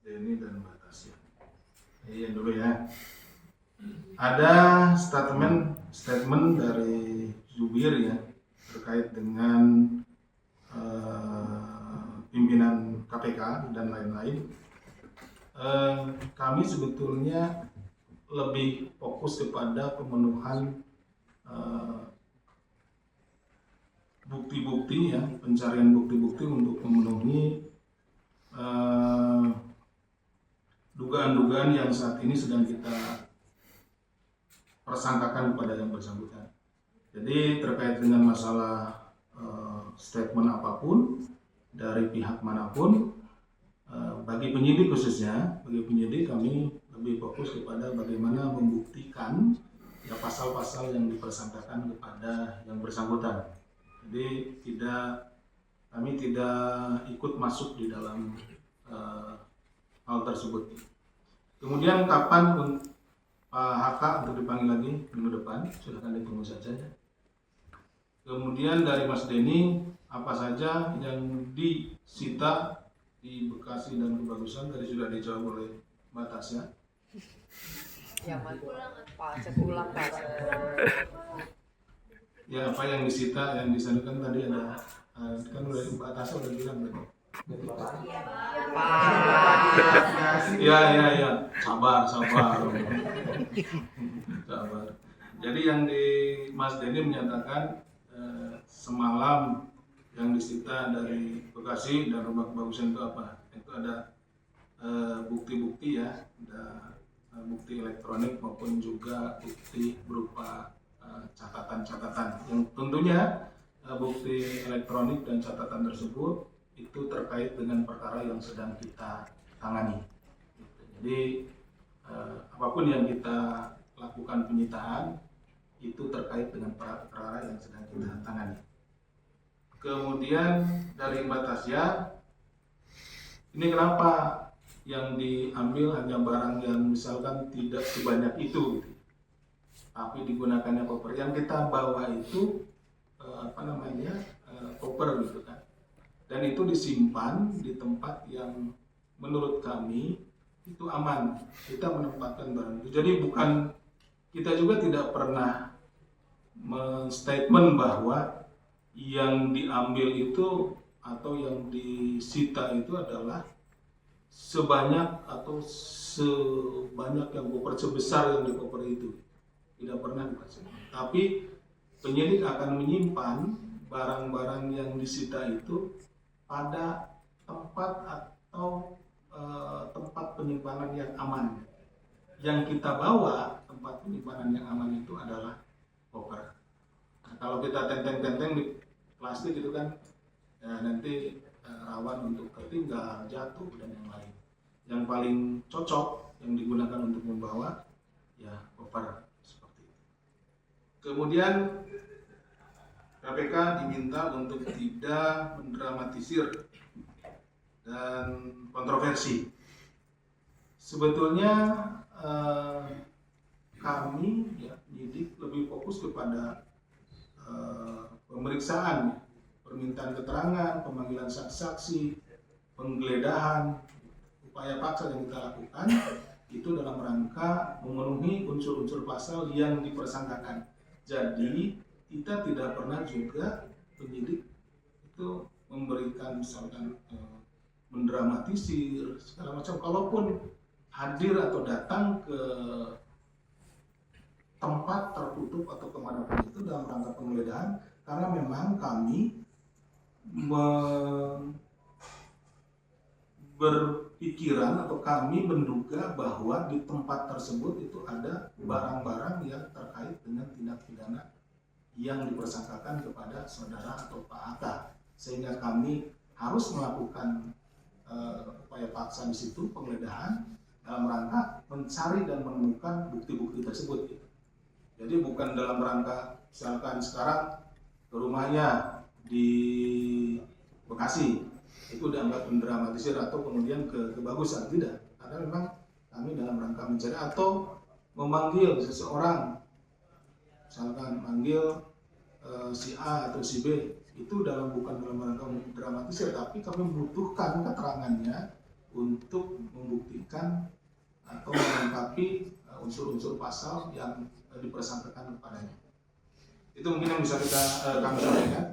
Denny dan Mbak Tasya. Iya dulu ya. Ada statement dari Zubir ya terkait dengan pimpinan KPK dan lain-lain. Kami sebetulnya lebih fokus kepada pemenuhan bukti-bukti ya, pencarian bukti-bukti untuk memenuhi dugaan-dugaan yang saat ini sedang kita persangkakan kepada yang bersangkutan. Jadi terkait dengan masalah statement apapun dari pihak manapun, bagi penyidik khususnya, bagi penyidik kami lebih fokus kepada bagaimana membuktikan ya pasal-pasal yang dipersangkakan kepada yang bersangkutan. Jadi kami tidak ikut masuk di dalam hal tersebut. Kemudian kapan Pak HK untuk dipanggil lagi minggu depan, silahkan ditunggu saja. Kemudian dari Mas Denny, apa saja yang disita di Bekasi dan Kebagusan tadi sudah dijawab oleh Mbak Tasya. Ya, Pak, cek ulang Pak. Ya, apa yang disita, yang disampaikan tadi ada kan udah Mbak Tasya udah bilang tadi. Ya, sabar. Jadi yang di Mas Denny menyatakan semalam yang disita dari Bekasi dan Rumah Kebagusan itu apa? Itu ada bukti-bukti ya, ada bukti elektronik maupun juga bukti berupa catatan-catatan. Yang tentunya bukti elektronik dan catatan tersebut itu terkait dengan perkara yang sedang kita tangani. Jadi apapun yang kita lakukan penyitaan itu terkait dengan perkara yang sedang kita tangani. Kemudian dari Mbak Tasya, ini kenapa yang diambil hanya barang yang misalkan tidak sebanyak itu, tapi digunakannya koper. Yang kita bawa itu koper gitu kan. Dan itu disimpan di tempat yang menurut kami itu aman. Kita menempatkan barang itu. Jadi kita juga tidak pernah men-statement bahwa yang diambil itu atau yang disita itu adalah sebanyak yang koper, sebesar yang di koper itu. Tidak pernah dipasang. Tapi penyidik akan menyimpan barang-barang yang disita itu pada tempat atau tempat penyimpanan yang aman. Yang kita bawa tempat penyimpanan yang aman itu adalah koper. Nah, kalau kita tenteng-tenteng di plastik itu kan nanti rawan untuk tertinggal, jatuh dan yang lain. Yang paling cocok yang digunakan untuk membawa ya koper seperti itu. Kemudian KPK diminta untuk tidak mendramatisir dan kontroversi. Sebetulnya kami ya penyidik lebih fokus kepada pemeriksaan, permintaan keterangan, pemanggilan saksi-saksi, penggeledahan, upaya paksa yang kita lakukan itu dalam rangka memenuhi unsur-unsur pasal yang dipersangkakan. Jadi kita tidak pernah juga penyidik itu memberikan misalkan mendramatisir segala macam. Kalaupun hadir atau datang ke tempat tertutup atau kemanapun itu dalam rangka penggeledahan, karena memang kami berpikiran atau kami menduga bahwa di tempat tersebut itu ada barang-barang yang terkait dengan tindak pidana yang dipersangkakan kepada saudara atau Pak Hatta, sehingga kami harus melakukan upaya paksa di situ, penggeledahan dalam rangka mencari dan menemukan bukti-bukti tersebut. Jadi bukan dalam rangka misalkan sekarang ke rumahnya di Bekasi itu dianggap mendramatisir atau kemudian ke Kebagusan, tidak. Karena memang kami dalam rangka mencari atau memanggil seseorang, misalkan manggil si A atau si B, itu bukan dalam rangka mendramatisir, tapi kami membutuhkan keterangannya untuk membuktikan atau melengkapi unsur-unsur pasal yang dipersangkakan kepadanya. Itu mungkin yang bisa kami sampaikan.